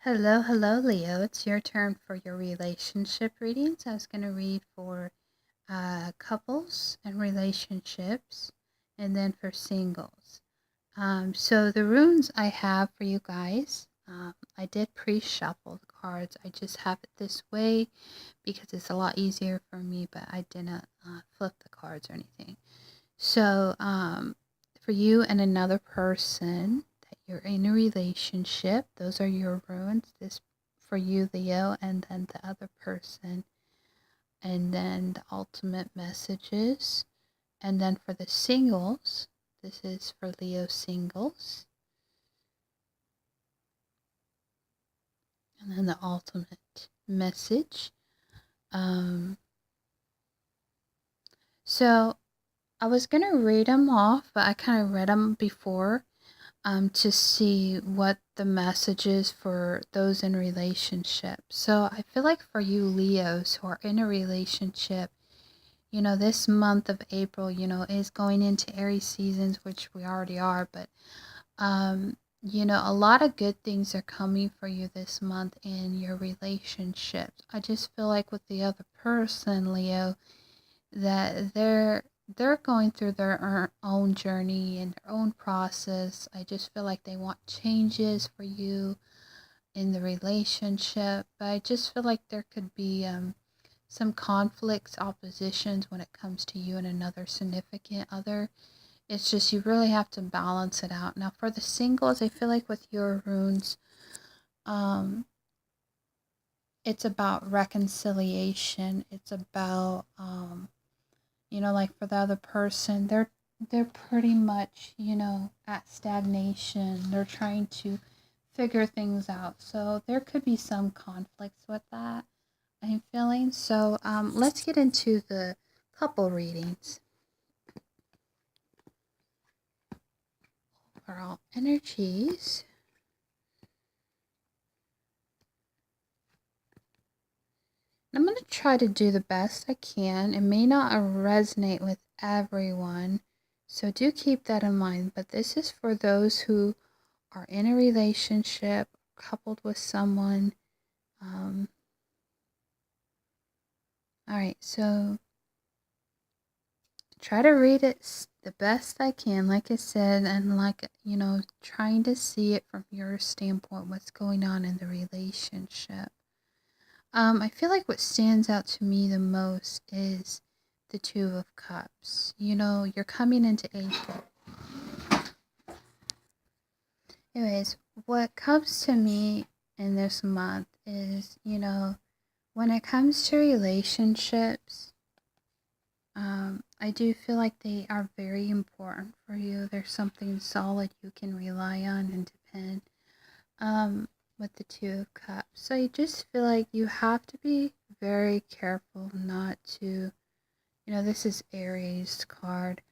Hello, hello, Leo. It's your turn for your relationship readings. I was going to read for couples and relationships and then for singles. So the runes I have for you guys, I did pre-shuffle the cards. I just have it this way because it's a lot easier for me, but I didn't flip the cards or anything. So for you and another person that you're in a relationship, those are your runes. This for you, Leo, and then the other person, and then the ultimate messages. And then for the singles, this is for Leo singles. And then the ultimate message. So I was going to read them off, but I kind of read them before to see what the message is for those in relationships. So I feel like for you Leos who are in a relationship, this month of April, is going into Aries seasons, which we already are, but a lot of good things are coming for you this month in your relationships. I just feel like with the other person, Leo, that they're going through their own journey and their own process. I just feel like they want changes for you in the relationship, but I just feel like there could be some conflicts, oppositions when it comes to you and another significant other. It's just you really have to balance it out. Now for the singles, I feel like with your runes, it's about reconciliation. It's about like for the other person, they're pretty much, at stagnation. They're trying to figure things out. So there could be some conflicts with that, I'm feeling. So let's get into the couple readings. For all energies. I'm going to try to do the best I can. It may not resonate with everyone, so do keep that in mind. But this is for those who are in a relationship, coupled with someone. All right, so try to read it the best I can, like I said, and trying to see it from your standpoint, what's going on in the relationship. I feel like what stands out to me the most is the Two of Cups. You're coming into April. Anyways, what comes to me in this month is, when it comes to relationships, I do feel like they are very important for you. There's something solid you can rely on and depend. With the Two of Cups. So I just feel like you have to be very careful not to, this is Aries card,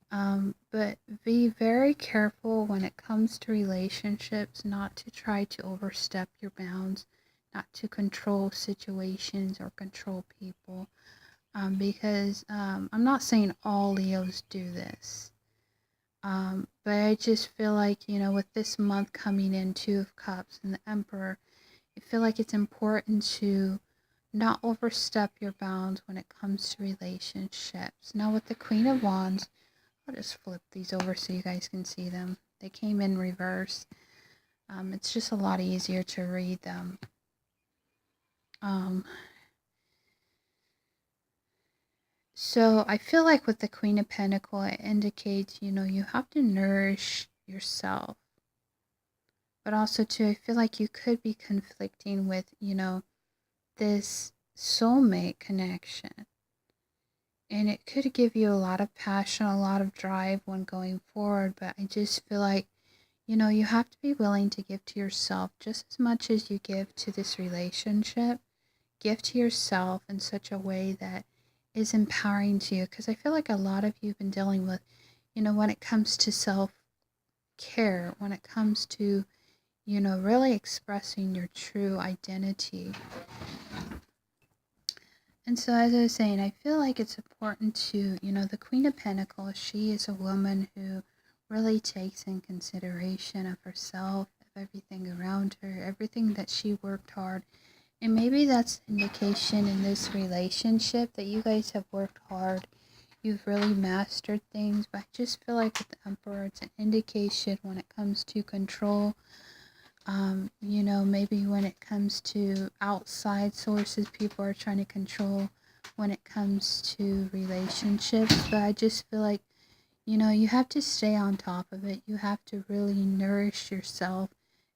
but be very careful when it comes to relationships, not to try to overstep your bounds, not to control situations or control people, because I'm not saying all Leos do this. But I just feel like, with this month coming in, Two of Cups and the Emperor, I feel like it's important to not overstep your bounds when it comes to relationships. Now with the Queen of Wands, I'll just flip these over so you guys can see them. They came in reverse. It's just a lot easier to read them. So I feel like with the Queen of Pentacles, it indicates, you have to nourish yourself. But also, too, I feel like you could be conflicting with, this soulmate connection. And it could give you a lot of passion, a lot of drive when going forward. But I just feel like, you have to be willing to give to yourself just as much as you give to this relationship. Give to yourself in such a way that is empowering to you. Because I feel like a lot of you have been dealing with, when it comes to self-care, when it comes to, really expressing your true identity. And so, as I was saying, I feel like it's important to, the Queen of Pentacles, she is a woman who really takes in consideration of herself, of everything around around her, everything that she worked hard. And maybe that's an indication in this relationship that you guys have worked hard. You've really mastered things, but I just feel like with the Emperor, it's an indication when it comes to control. Maybe when it comes to outside sources, people are trying to control when it comes to relationships. But I just feel like, you have to stay on top of it. You have to really nourish yourself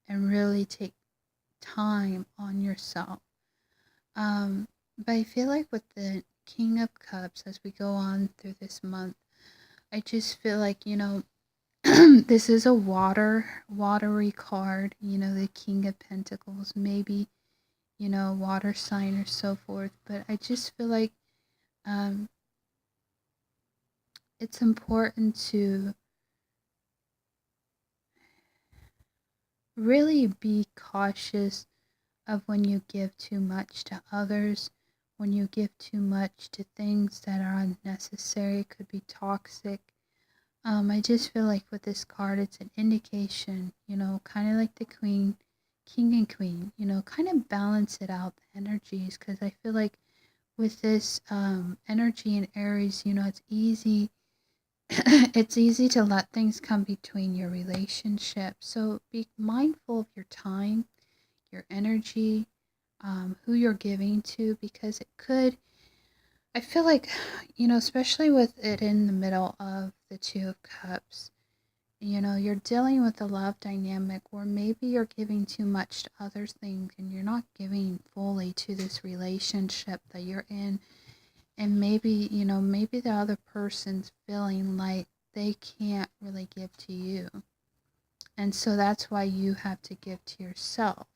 and really take time on yourself. But I feel like with the King of Cups, as we go on through this month, I just feel like, this is a watery card, the King of Pentacles, maybe, water sign or so forth. But I just feel like um, it's important to really be cautious of when you give too much to others, when you give too much to things that are unnecessary, could be toxic. I just feel like with this card, it's an indication, kind of like the Queen, King and Queen, kind of balance it out, the energies, because I feel like with this energy in Aries, it's easy. It's easy to let things come between your relationship. So be mindful of your time, your energy, who you're giving to, because it could, I feel like, especially with it in the middle of the Two of Cups, you're dealing with a love dynamic where maybe you're giving too much to other things and you're not giving fully to this relationship that you're in. And maybe the other person's feeling like they can't really give to you. And so that's why you have to give to yourself.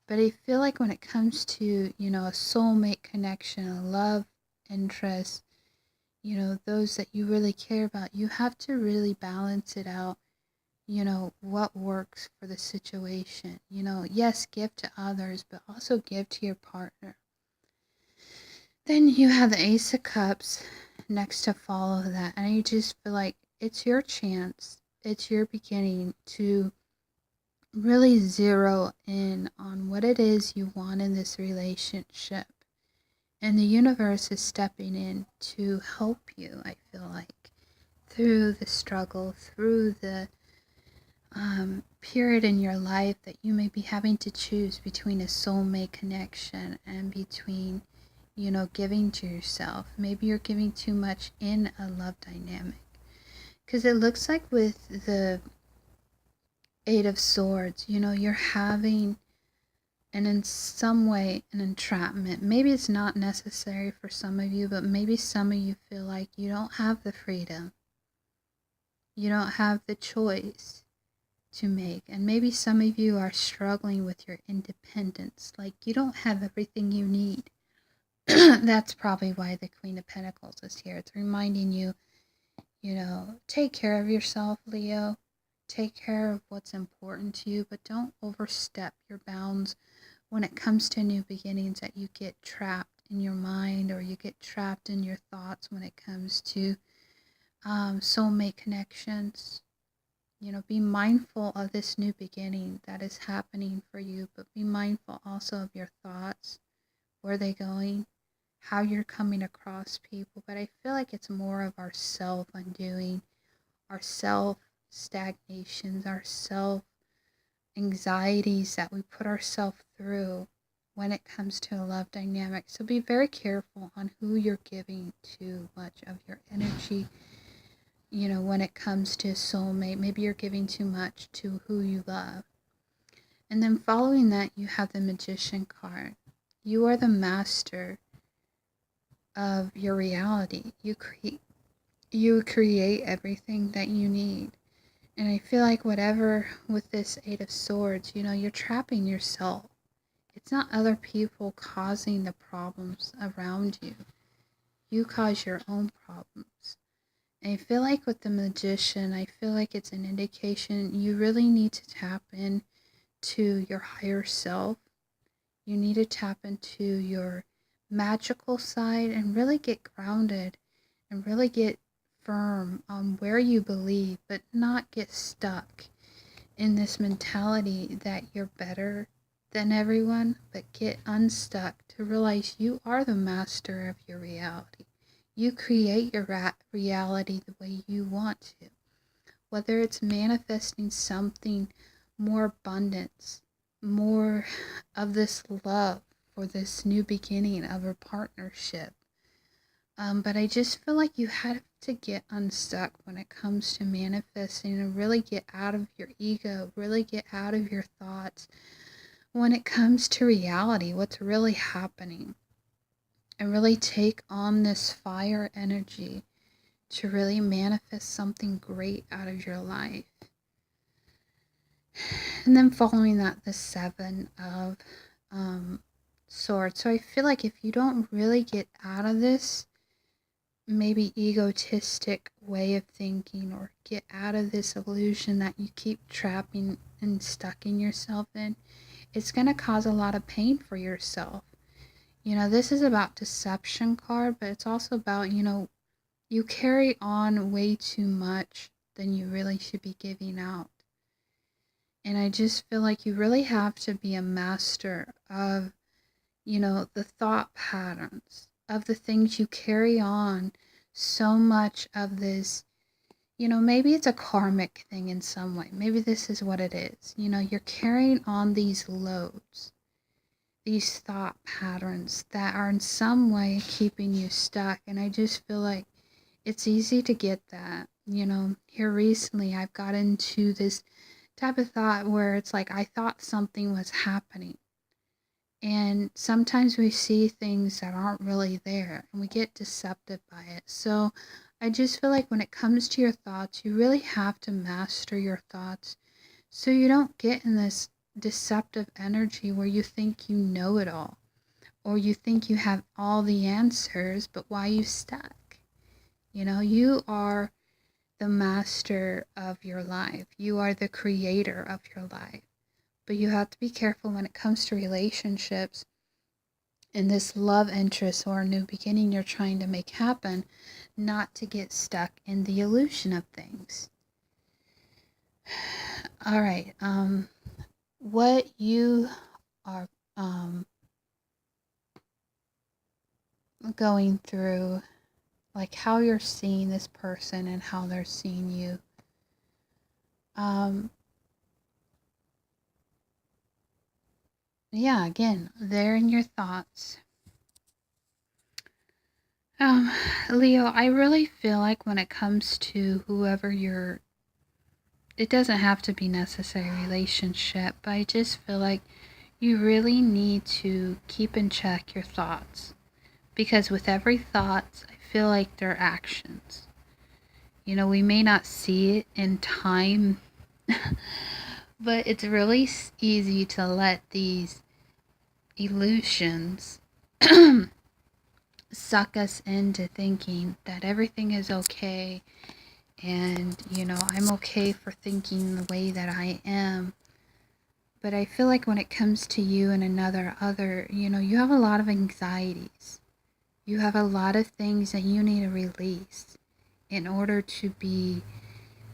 But I feel like when it comes to, a soulmate connection, a love interest, those that you really care about, you have to really balance it out, what works for the situation. Yes, give to others, but also give to your partner. Then you have the Ace of Cups next to follow that. And I just feel like it's your chance, it's your beginning to really zero in on what it is you want in this relationship. And the universe is stepping in to help you, I feel like, through the struggle, through the period in your life that you may be having to choose between a soulmate connection and between, giving to yourself. Maybe you're giving too much in a love dynamic. Because it looks like with the Eight of Swords, you're having, and in some way, an entrapment. Maybe it's not necessary for some of you, but maybe some of you feel like you don't have the freedom. You don't have the choice to make. And maybe some of you are struggling with your independence. Like you don't have everything you need. That's probably why the Queen of Pentacles is here. It's reminding you, take care of yourself, Leo. Take care of what's important to you, but don't overstep your bounds when it comes to new beginnings, that you get trapped in your mind or you get trapped in your thoughts when it comes to soulmate connections. Be mindful of this new beginning that is happening for you, but be mindful also of your thoughts, where they're going, how you're coming across people. But I feel like it's more of our self-undoing, our self-stagnations, our self-anxieties that we put ourselves through when it comes to a love dynamic. So be very careful on who you're giving too much of your energy. When it comes to a soulmate, maybe you're giving too much to who you love. And then following that, you have the Magician card. You are the master of your reality. You create everything that you need. And I feel like whatever with this Eight of Swords, you're trapping yourself. It's not other people causing the problems around you. You cause your own problems. I feel like with the Magician, I feel like it's an indication you really need to tap in to your higher self. You need to tap into your magical side and really get grounded and really get firm on where you believe, but not get stuck in this mentality that you're better than everyone, but get unstuck to realize you are the master of your reality. You create your reality the way you want to, whether it's manifesting something more abundance, more of this love for this new beginning of a partnership. But I just feel like you have to get unstuck when it comes to manifesting and really get out of your ego, really get out of your thoughts when it comes to reality, what's really happening, and really take on this fire energy to really manifest something great out of your life. And then following that, the Seven of Swords. So I feel like if you don't really get out of this maybe egotistic way of thinking, or get out of this illusion that you keep trapping and stucking yourself in, it's going to cause a lot of pain for yourself. You know, this is about deception card, but it's also about, you carry on way too much than you really should be giving out. And I just feel like you really have to be a master of, the thought patterns, of the things you carry on. So much of this, maybe it's a karmic thing in some way. Maybe this is what it is. You're carrying on these loads, these thought patterns that are in some way keeping you stuck. And I just feel like it's easy to get that. Here recently I've got into this type of thought where it's like I thought something was happening. And sometimes we see things that aren't really there and we get deceptive by it. So I just feel like when it comes to your thoughts, you really have to master your thoughts so you don't get in this deceptive energy where you think you know it all, or you think you have all the answers, but why you stuck? You are the master of your life. You are the creator of your life. But you have to be careful when it comes to relationships and this love interest or new beginning you're trying to make happen, not to get stuck in the illusion of things. All right. What you are going through, like how you're seeing this person and how they're seeing you. Yeah, again, they're in your thoughts. Leo, I really feel like when it comes to whoever it doesn't have to be necessary relationship, but I just feel like you really need to keep in check your thoughts. Because with every thought, I feel like they're actions. We may not see it in time, but it's really easy to let these illusions suck us into thinking that everything is okay, and I'm okay for thinking the way that I am. But I feel like when it comes to you and other, you have a lot of anxieties. You have a lot of things that you need to release in order to be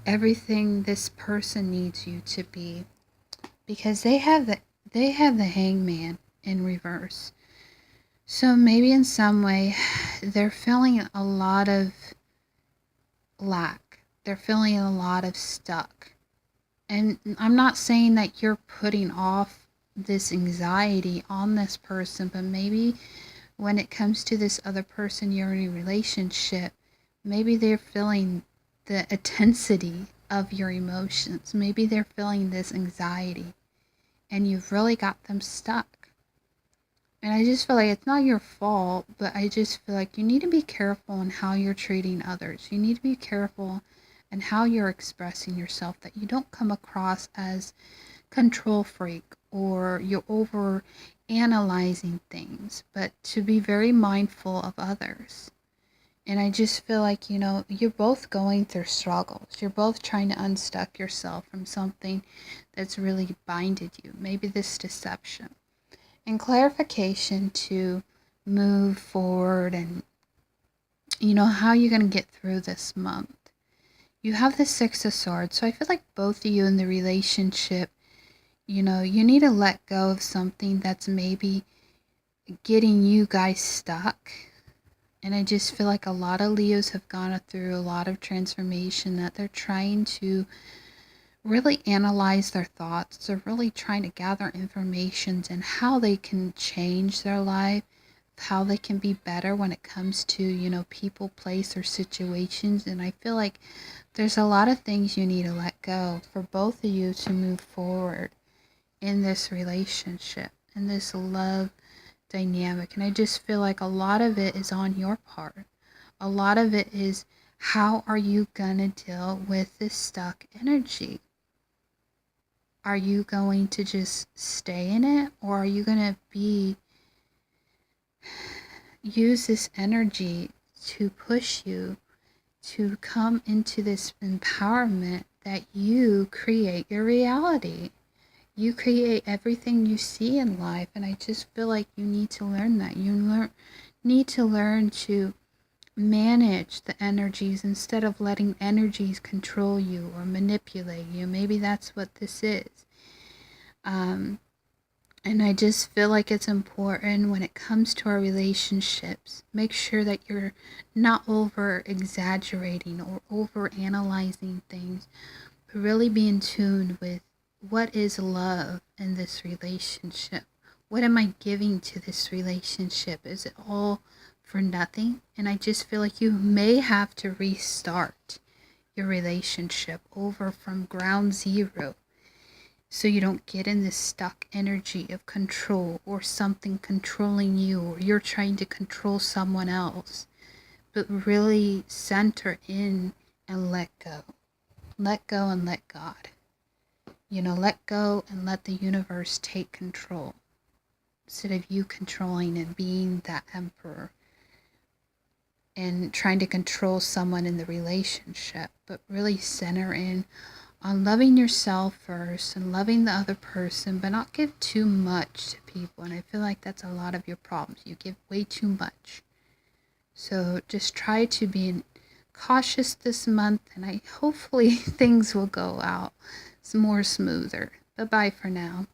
everything this person needs you to be, because they have the Hangman in reverse. So maybe in some way they're feeling a lot of lack. They're feeling a lot of stuck. And I'm not saying that you're putting off this anxiety on this person, but maybe when it comes to this other person you're in a relationship, maybe they're feeling the intensity of your emotions. Maybe they're feeling this anxiety and you've really got them stuck. And I just feel like it's not your fault, but I just feel like you need to be careful in how you're treating others. You need to be careful in how you're expressing yourself, that you don't come across as control freak or you're over analyzing things, but to be very mindful of others. And I just feel like, you're both going through struggles. You're both trying to unstuck yourself from something that's really binded you. Maybe this deception. And clarification to move forward and, how you're going to get through this month. You have the Six of Swords. So I feel like both of you in the relationship, you know, you need to let go of something that's maybe getting you guys stuck. And I just feel like a lot of Leos have gone through a lot of transformation, that they're trying to really analyze their thoughts. They're really trying to gather information and how they can change their life, how they can be better when it comes to, you know, people, place, or situations. And I feel like there's a lot of things you need to let go for both of you to move forward in this relationship, in this love dynamic. And I just feel like a lot of it is on your part. A lot of it is, how are you gonna deal with this stuck energy? Are you going to just stay in it, or are you gonna use this energy to push you to come into this empowerment that you create your reality? You create everything you see in life, and I just feel like you need to learn that. Need to learn to manage the energies instead of letting energies control you or manipulate you. Maybe that's what this is. And I just feel like it's important when it comes to our relationships, make sure that you're not over exaggerating or over analyzing things, but really be in tune with what is love in this relationship. What am I giving to this relationship? Is it all for nothing? And I just feel like you may have to restart your relationship over from ground zero, so you don't get in this stuck energy of control, or something controlling you, or you're trying to control someone else. But really center in and let go. Let go and let God. You know, let go and let the universe take control, instead of you controlling and being that emperor and trying to control someone in the relationship. But really center in on loving yourself first and loving the other person, but not give too much to people. And I feel like that's a lot of your problems. You give way too much. So just try to be cautious this month, and hopefully things will go out more smoother. Bye-bye for now.